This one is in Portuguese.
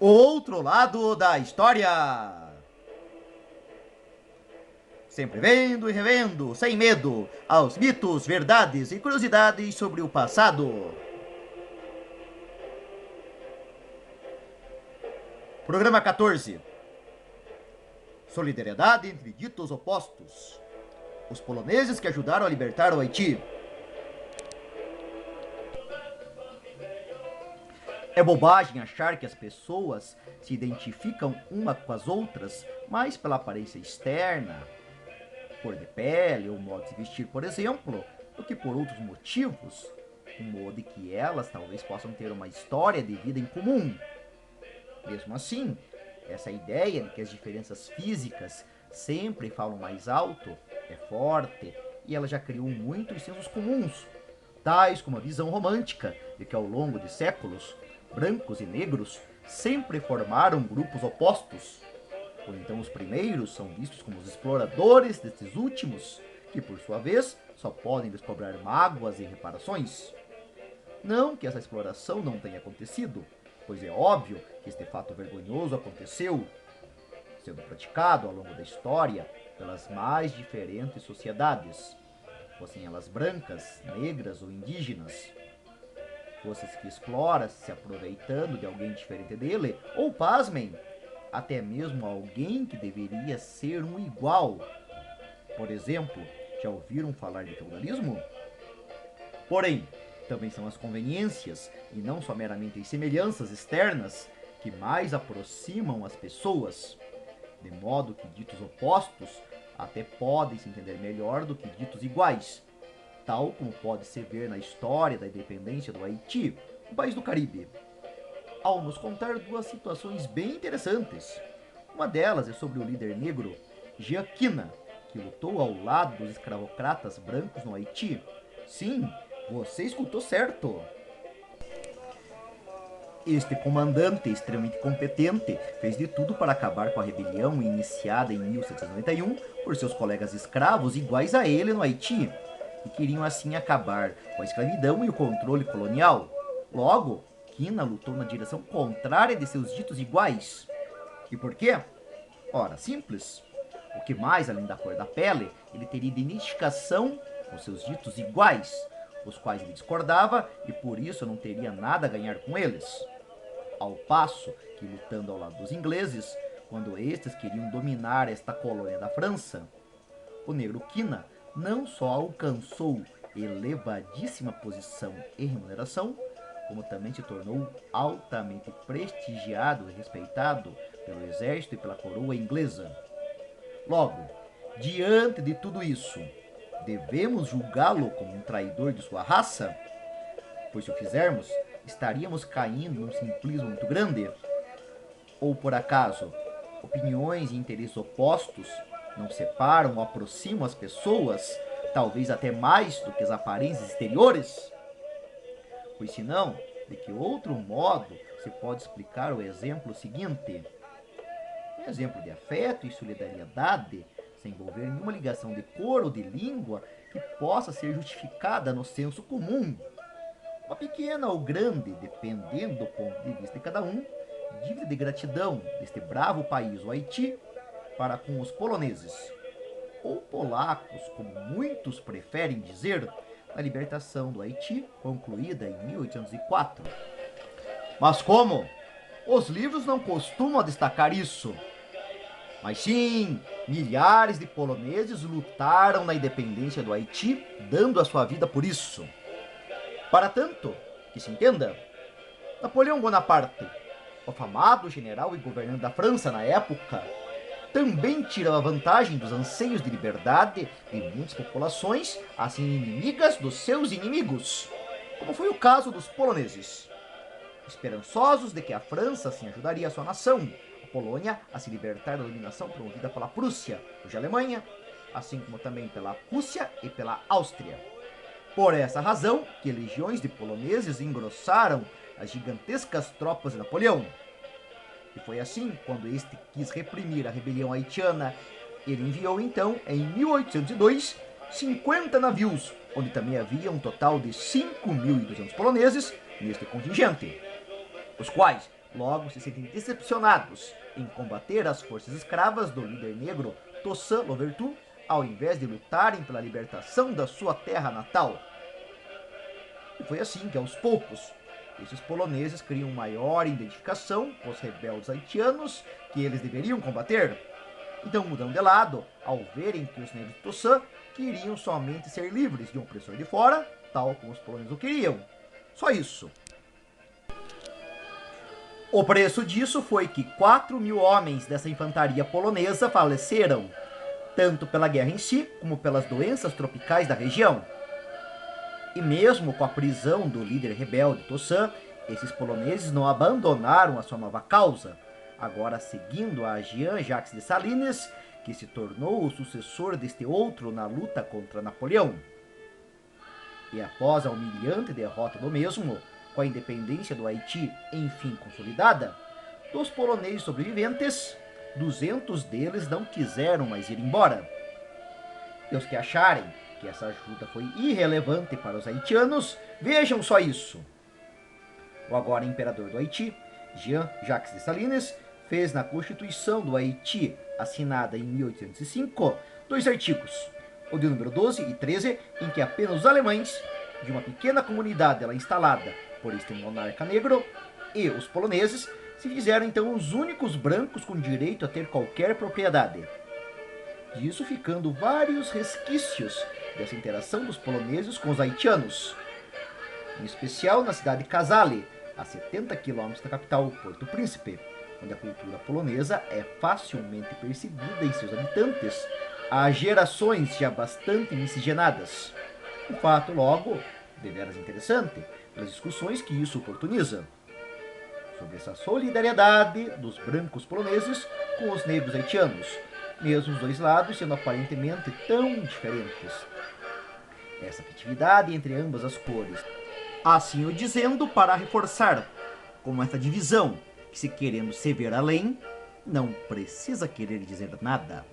Outro lado da história. Sempre vendo e revendo, sem medo, aos mitos, verdades e curiosidades sobre o passado. Programa 14. Solidariedade entre ditos opostos. Os poloneses que ajudaram a libertar o Haiti. É bobagem achar que as pessoas se identificam uma com as outras mais pela aparência externa, cor de pele ou modo de vestir, por exemplo, do que por outros motivos, como de que elas talvez possam ter uma história de vida em comum. Mesmo assim, essa ideia de que as diferenças físicas sempre falam mais alto é forte e ela já criou muitos sensos comuns, tais como a visão romântica de que ao longo de séculos, brancos e negros sempre formaram grupos opostos, ou então os primeiros são vistos como os exploradores desses últimos, que por sua vez só podem lhes cobrar mágoas e reparações. Não que essa exploração não tenha acontecido, pois é óbvio que este fato vergonhoso aconteceu, sendo praticado ao longo da história pelas mais diferentes sociedades, fossem elas brancas, negras ou indígenas. Fosse que explora se aproveitando de alguém diferente dele, ou pasmem, até mesmo alguém que deveria ser um igual. Por exemplo, já ouviram falar de feudalismo? Porém, também são as conveniências, e não só meramente as semelhanças externas, que mais aproximam as pessoas, de modo que ditos opostos até podem se entender melhor do que ditos iguais, tal como pode-se ver na história da independência do Haiti, um país do Caribe, ao nos contar duas situações bem interessantes. Uma delas é sobre o líder negro Jean Quina, que lutou ao lado dos escravocratas brancos no Haiti. Sim, você escutou certo. Este comandante, extremamente competente, fez de tudo para acabar com a rebelião iniciada em 1791 por seus colegas escravos iguais a ele no Haiti, e queriam assim acabar com a escravidão e o controle colonial. Logo, Quina lutou na direção contrária de seus ditos iguais. E por quê? Ora, simples. O que mais, além da cor da pele, ele teria identificação com seus ditos iguais, os quais ele discordava e por isso não teria nada a ganhar com eles. Ao passo que, lutando ao lado dos ingleses, quando estes queriam dominar esta colônia da França, o negro Quina não só alcançou elevadíssima posição e remuneração, como também se tornou altamente prestigiado e respeitado pelo exército e pela coroa inglesa. Logo, diante de tudo isso, devemos julgá-lo como um traidor de sua raça? Pois se o fizermos, estaríamos caindo num simplismo muito grande? Ou por acaso, opiniões e interesses opostos não separam ou aproximam as pessoas, talvez até mais do que as aparências exteriores? Pois senão, de que outro modo se pode explicar o exemplo seguinte? Um exemplo de afeto e solidariedade, sem envolver nenhuma ligação de cor ou de língua que possa ser justificada no senso comum. Uma pequena ou grande, dependendo do ponto de vista de cada um, dívida de gratidão deste bravo país, o Haiti, para com os poloneses, ou polacos, como muitos preferem dizer, na libertação do Haiti, concluída em 1804. Mas como? Os livros não costumam destacar isso. Mas sim, milhares de poloneses lutaram na independência do Haiti, dando a sua vida por isso. Para tanto, que se entenda, Napoleão Bonaparte, o afamado general e governante da França na época, também tirava vantagem dos anseios de liberdade de muitas populações, assim inimigas dos seus inimigos, como foi o caso dos poloneses. Esperançosos de que a França assim ajudaria a sua nação, a Polônia, a se libertar da dominação promovida pela Prússia, hoje Alemanha, assim como também pela Rússia e pela Áustria. Por essa razão que legiões de poloneses engrossaram as gigantescas tropas de Napoleão. E foi assim, quando este quis reprimir a rebelião haitiana, ele enviou então, em 1802, 50 navios, onde também havia um total de 5.200 poloneses neste contingente, os quais, logo se sentem decepcionados em combater as forças escravas do líder negro Toussaint Louverture, ao invés de lutarem pela libertação da sua terra natal. E foi assim que, aos poucos, esses poloneses criam maior identificação com os rebeldes haitianos que eles deveriam combater. Então mudam de lado ao verem que os negros de Toussaint queriam somente ser livres de um opressor de fora, tal como os poloneses o queriam. Só isso. O preço disso foi que 4.000 homens dessa infantaria polonesa faleceram, tanto pela guerra em si, como pelas doenças tropicais da região. E mesmo com a prisão do líder rebelde Toussaint, esses poloneses não abandonaram a sua nova causa, agora seguindo a Jean-Jacques Dessalines, que se tornou o sucessor deste outro na luta contra Napoleão. E após a humilhante derrota do mesmo, com a independência do Haiti enfim consolidada, dos poloneses sobreviventes, 200 deles não quiseram mais ir embora. E os que acharem que essa ajuda foi irrelevante para os haitianos, vejam só isso. O agora imperador do Haiti, Jean-Jacques Dessalines, fez na Constituição do Haiti, assinada em 1805, 2 artigos, o de número 12 e 13, em que apenas os alemães, de uma pequena comunidade lá instalada por este monarca negro, e os poloneses, se fizeram então os únicos brancos com direito a ter qualquer propriedade. Disso ficando vários resquícios dessa interação dos poloneses com os haitianos, em especial na cidade de Casale, a 70 quilômetros da capital, Porto Príncipe, onde a cultura polonesa é facilmente percebida em seus habitantes, há gerações já bastante miscigenadas. Um fato, logo, deveras interessante, pelas discussões que isso oportuniza, sobre essa solidariedade dos brancos poloneses com os negros haitianos, mesmo os dois lados sendo aparentemente tão diferentes. Essa afetividade entre ambas as cores. Assim o dizendo para reforçar como essa divisão, que se querendo se ver além, não precisa querer dizer nada.